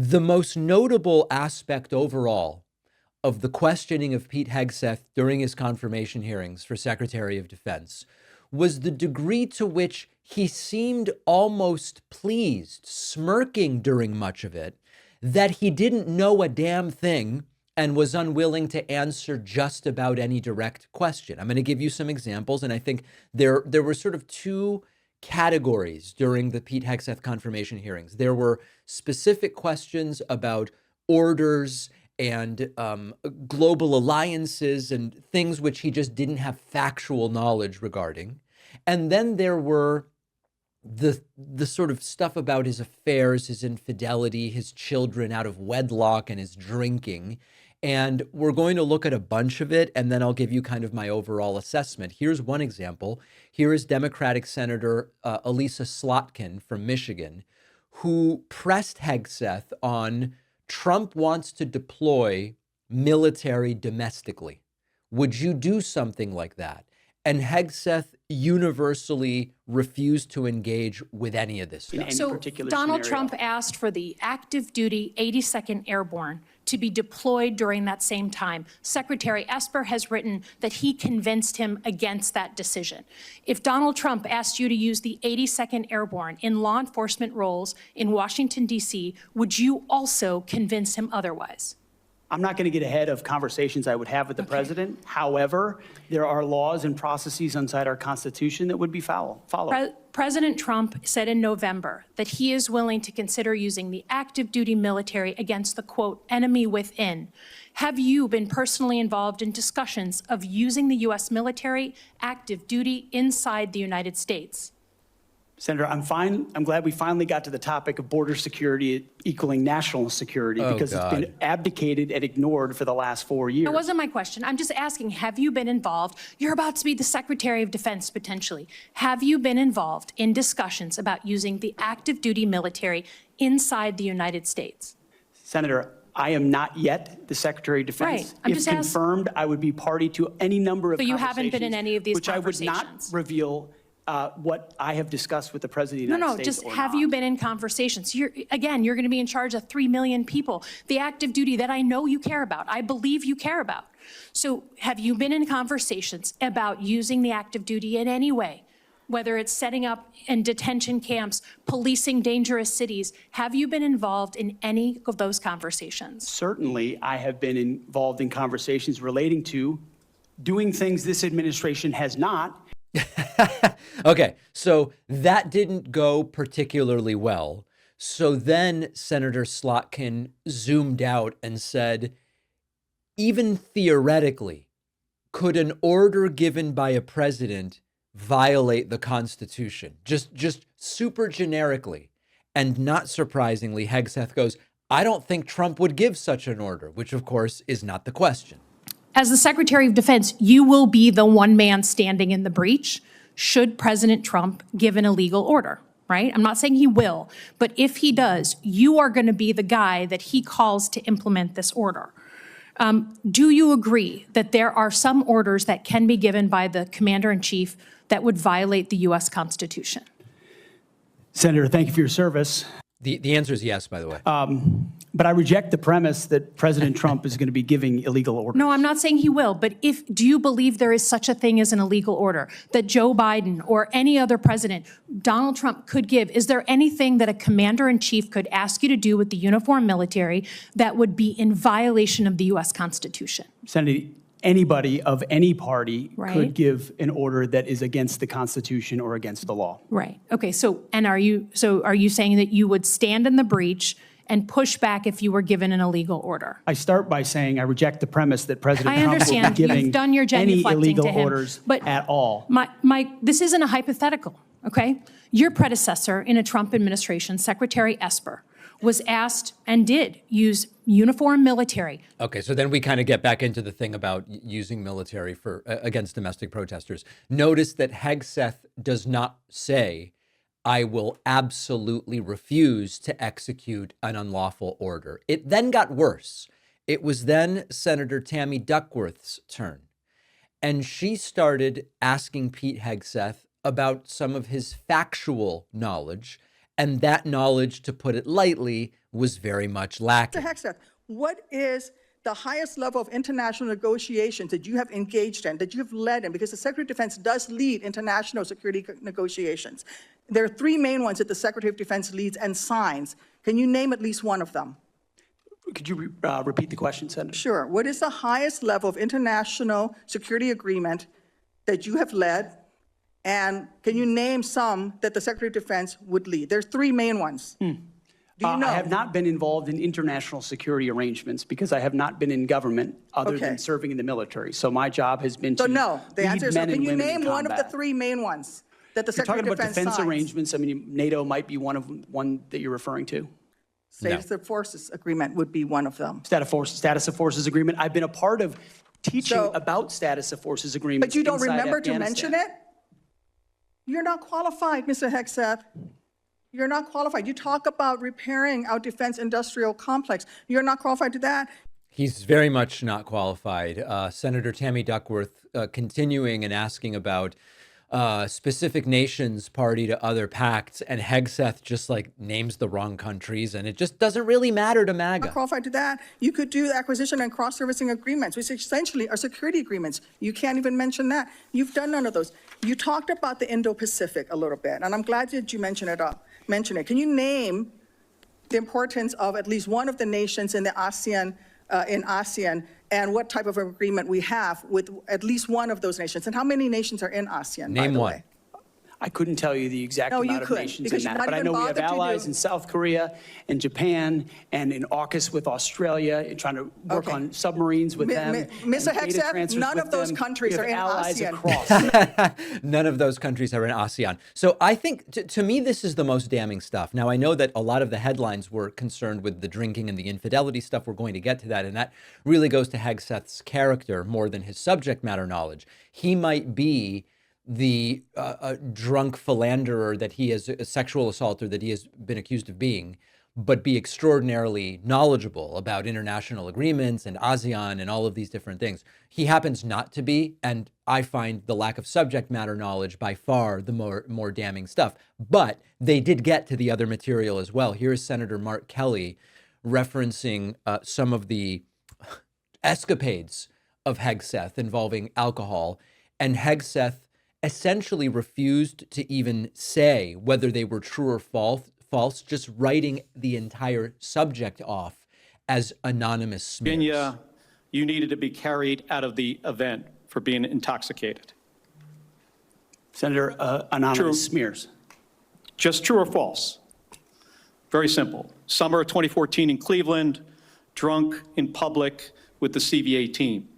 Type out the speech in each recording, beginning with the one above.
The most notable aspect overall of the questioning of Pete Hegseth during his confirmation hearings for Secretary of Defense was the degree to which he seemed almost pleased, smirking during much of it, that he didn't know a damn thing and was unwilling to answer just about any direct question. I'm going to give you some examples, and I think there were sort of two categories during the Pete Hegseth confirmation hearings. There were specific questions about orders and global alliances and things which he just didn't have factual knowledge regarding. And then there were the sort of stuff about his affairs, his infidelity, his children out of wedlock, and his drinking. And we're going to look at a bunch of it, and then I'll give you kind of my overall assessment. Here's one example. Here is Democratic Senator Elisa Slotkin from Michigan, who pressed Hegseth on Trump wants to deploy military domestically. Would you do something like that? And Hegseth universally refused to engage with any of this stuff. So Donald Trump asked for the active duty 82nd Airborne to be deployed during that same time. Secretary Esper has written that he convinced him against that decision. If Donald Trump asked you to use the 82nd Airborne in law enforcement roles in Washington, D.C., would you also convince him otherwise? I'm not going to get ahead of conversations I would have with the president. However, there are laws and processes inside our Constitution that would be followed. President Trump said in November that he is willing to consider using the active duty military against the, quote, enemy within. Have you been personally involved in discussions of using the U.S. military active duty inside the United States? Senator, I'm glad we finally got to the topic of border security equaling national security because it's been abdicated and ignored for the last 4 years. That wasn't my question. I'm just asking, have you been involved? You're about to be the Secretary of Defense, potentially. Have you been involved in discussions about using the active duty military inside the United States? Senator, I am not yet the Secretary of Defense. Right. I'm if just confirmed, I would be party to any number of But you haven't been in any of these which conversations. I would not reveal what I have discussed with the President of the United States. Just have you been in conversations? You're going to be in charge of 3 million people, the active duty that I know you care about, I believe you care about. So have you been in conversations about using the active duty in any way, whether it's setting up in detention camps, policing dangerous cities? Have you been involved in any of those conversations? Certainly, I have been involved in conversations relating to doing things this administration has not. Okay, so that didn't go particularly well. So then Senator Slotkin zoomed out and said, even theoretically, could an order given by a president violate the Constitution? Just super generically. And not surprisingly, Hegseth goes, I don't think Trump would give such an order, which of course is not the question. As the Secretary of Defense, you will be the one man standing in the breach should President Trump give an illegal order, right? I'm not saying he will, but if he does, you are going to be the guy that he calls to implement this order. Do you agree that there are some orders that can be given by the Commander-in-Chief that would violate the U.S. Constitution? Senator, thank you for your service. The answer is yes, by the way. But I reject the premise that President Trump is going to be giving illegal orders. No, I'm not saying he will, but do you believe there is such a thing as an illegal order that Joe Biden or any other president, Donald Trump, could give? Is there anything that a commander-in-chief could ask you to do with the uniformed military that would be in violation of the U.S. Constitution? Senator, anybody of any party could give an order that is against the Constitution or against the law. Right. Okay. So are you saying that you would stand in the breach and push back if you were given an illegal order? I start by saying I reject the premise that President Trump will be You've done your giving any genuflecting illegal to him, orders but at all. This isn't a hypothetical, okay? Your predecessor in a Trump administration, Secretary Esper, was asked and did use uniformed military. Okay, so then we kind of get back into the thing about using military for against domestic protesters. Notice that Hegseth does not say, I will absolutely refuse to execute an unlawful order. It then got worse. It was then Senator Tammy Duckworth's turn. And she started asking Pete Hegseth about some of his factual knowledge. And that knowledge, to put it lightly, was very much lacking. Mr. Hegseth, what is the highest level of international negotiations that you have engaged in, that you have led in? Because the Secretary of Defense does lead international security negotiations. There are three main ones that the Secretary of Defense leads and signs. Can you name at least one of them? Could you repeat the question, Senator? Sure. What is the highest level of international security agreement that you have led? And can you name some that the Secretary of Defense would lead? There's three main ones. Do you know? I have not been involved in international security arrangements because I have not been in government other than serving in the military. So my job has been to no, the answer is no. Can you name one of the combat. three main ones that the You're Secretary talking of about Defense defense signs? arrangements. I mean, NATO might be one that you're referring to. Status of Forces Agreement would be one of them. Status of Forces Agreement. I've been a part of teaching about Status of Forces Agreements. But you don't inside remember to Afghanistan. mention it? You're not qualified, Mr. Hegseth. You're not qualified. You talk about repairing our defense industrial complex. You're not qualified to that. He's very much not qualified. Senator Tammy Duckworth continuing and asking about specific nations party to other pacts, and Hegseth just like names the wrong countries, and it just doesn't really matter to MAGA. Not qualified to that. You could do acquisition and cross-servicing agreements, which essentially are security agreements. You can't even mention that. You've done none of those. You talked about the Indo-Pacific a little bit, and I'm glad that you mentioned it. Can you name the importance of at least one of the nations in the ASEAN, and what type of agreement we have with at least one of those nations? And how many nations are in ASEAN, by Name the one. way? I couldn't tell you the exact No, you amount of couldn't, nations because in you're that, not but I even know we have bothered to allies do- in South Korea and Japan and in AUKUS with Australia, and trying to work Okay. on submarines with them. Mr. and data Hegseth, transfers none with of those them. countries We have are in allies ASEAN. across. None of those countries are in ASEAN. So I think, to me, this is the most damning stuff. Now, I know that a lot of the headlines were concerned with the drinking and the infidelity stuff. We're going to get to that. And that really goes to Hegseth's character more than his subject matter knowledge. He might be the drunk philanderer that he is, a sexual assaulter that he has been accused of being, but be extraordinarily knowledgeable about international agreements and ASEAN and all of these different things. He happens not to be, and I find the lack of subject matter knowledge by far the more damning stuff. But they did get to the other material as well. Here is Senator Mark Kelly referencing some of the escapades of Hegseth involving alcohol, and Hegseth essentially refused to even say whether they were true or false, just writing the entire subject off as anonymous smears. Virginia, you needed to be carried out of the event for being intoxicated. Senator, anonymous True. smears. Just true or false? Very simple. Summer of 2014 in Cleveland, drunk in public with the CVA team.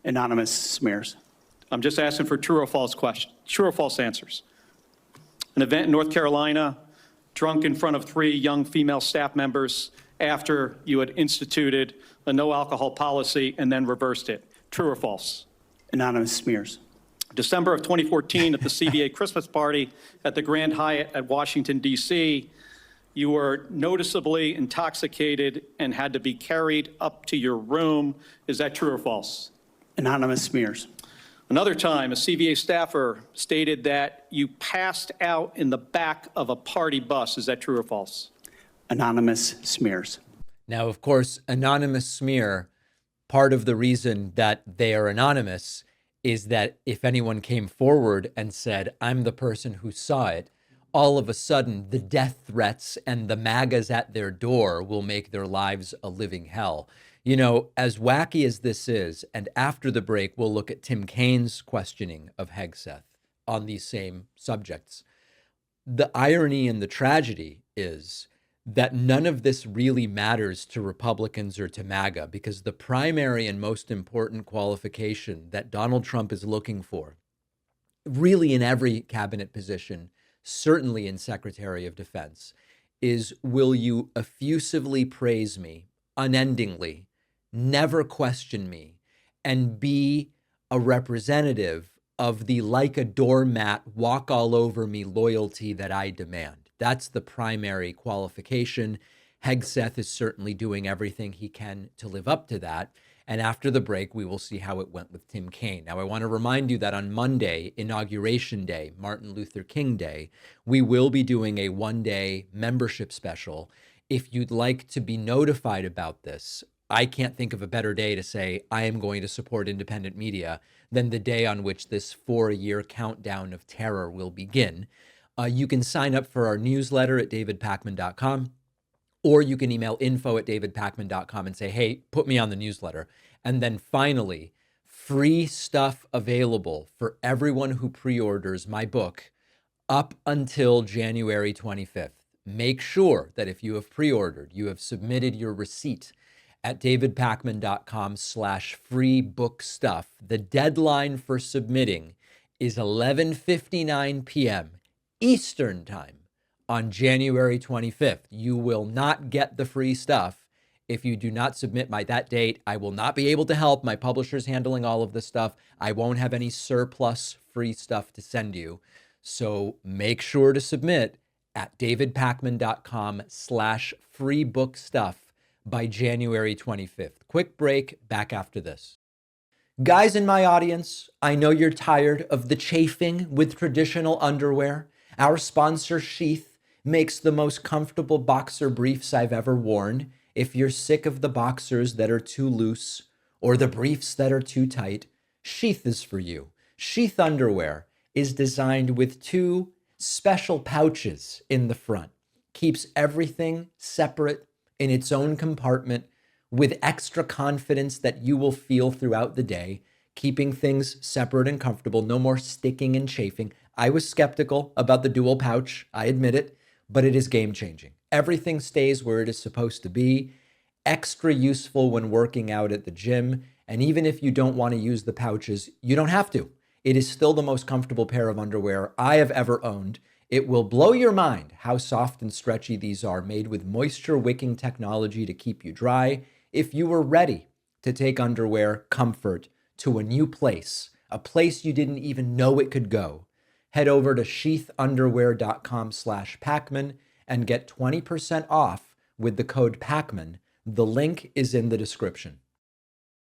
Anonymous smears. I'm just asking for true or false questions, true or false answers. An event in North Carolina, drunk in front of 3 young female staff members after you had instituted a no alcohol policy and then reversed it. True or false? Anonymous smears. December of 2014 at the CVA Christmas party at the Grand Hyatt at Washington, D.C., you were noticeably intoxicated and had to be carried up to your room. Is that true or false? Anonymous smears. Another time, a CVA staffer stated that you passed out in the back of a party bus. Is that true or false? Anonymous smears. Now, of course, anonymous smear, part of the reason that they are anonymous is that if anyone came forward and said, I'm the person who saw it, all of a sudden the death threats and the MAGAs at their door will make their lives a living hell. You know, as wacky as this is, and after the break, we'll look at Tim Kaine's questioning of Hegseth on these same subjects. The irony and the tragedy is that none of this really matters to Republicans or to MAGA, because the primary and most important qualification that Donald Trump is looking for, really in every cabinet position, certainly in Secretary of Defense, is will you effusively praise me, unendingly, never question me, and be a representative of the like a doormat, walk all over me loyalty that I demand. That's the primary qualification. Hegseth is certainly doing everything he can to live up to that. And after the break, we will see how it went with Tim Kaine. Now, I want to remind you that on Monday, Inauguration Day, Martin Luther King Day, we will be doing a one-day membership special if you'd like to be notified about this, I can't think of a better day to say I am going to support independent media than the day on which this 4-year countdown of terror will begin. You can sign up for our newsletter at davidpakman.com, or you can email info@davidpakman.com and say, hey, put me on the newsletter. And then finally, free stuff available for everyone who pre-orders my book up until January 25th. Make sure that if you have pre-ordered, you have submitted your receipt at davidpakman.com/free book stuff. The deadline for submitting is 11:59 p.m. Eastern time on January 25th. You will not get the free stuff if you do not submit by that date. I will not be able to help. My publisher's handling all of this stuff. I won't have any surplus free stuff to send you. So make sure to submit at davidpakman.com/free book stuff by January 25th. Quick break, back after this. Guys in my audience, I know you're tired of the chafing with traditional underwear. Our sponsor, Sheath, makes the most comfortable boxer briefs I've ever worn. If you're sick of the boxers that are too loose or the briefs that are too tight, Sheath is for you. Sheath underwear is designed with 2 special pouches in the front. Keeps everything separate in its own compartment with extra confidence that you will feel throughout the day, keeping things separate and comfortable, no more sticking and chafing. I was skeptical about the dual pouch, I admit it, but it is game changing. Everything stays where it is supposed to be, extra useful when working out at the gym, and even if you don't want to use the pouches, you don't have to. It is still the most comfortable pair of underwear I have ever owned. It will blow your mind how soft and stretchy these are, made with moisture wicking technology to keep you dry. If you were ready to take underwear comfort to a new place, a place you didn't even know it could go, head over to sheathunderwear.com/Pakman and get 20% off with the code Pakman. The link is in the description.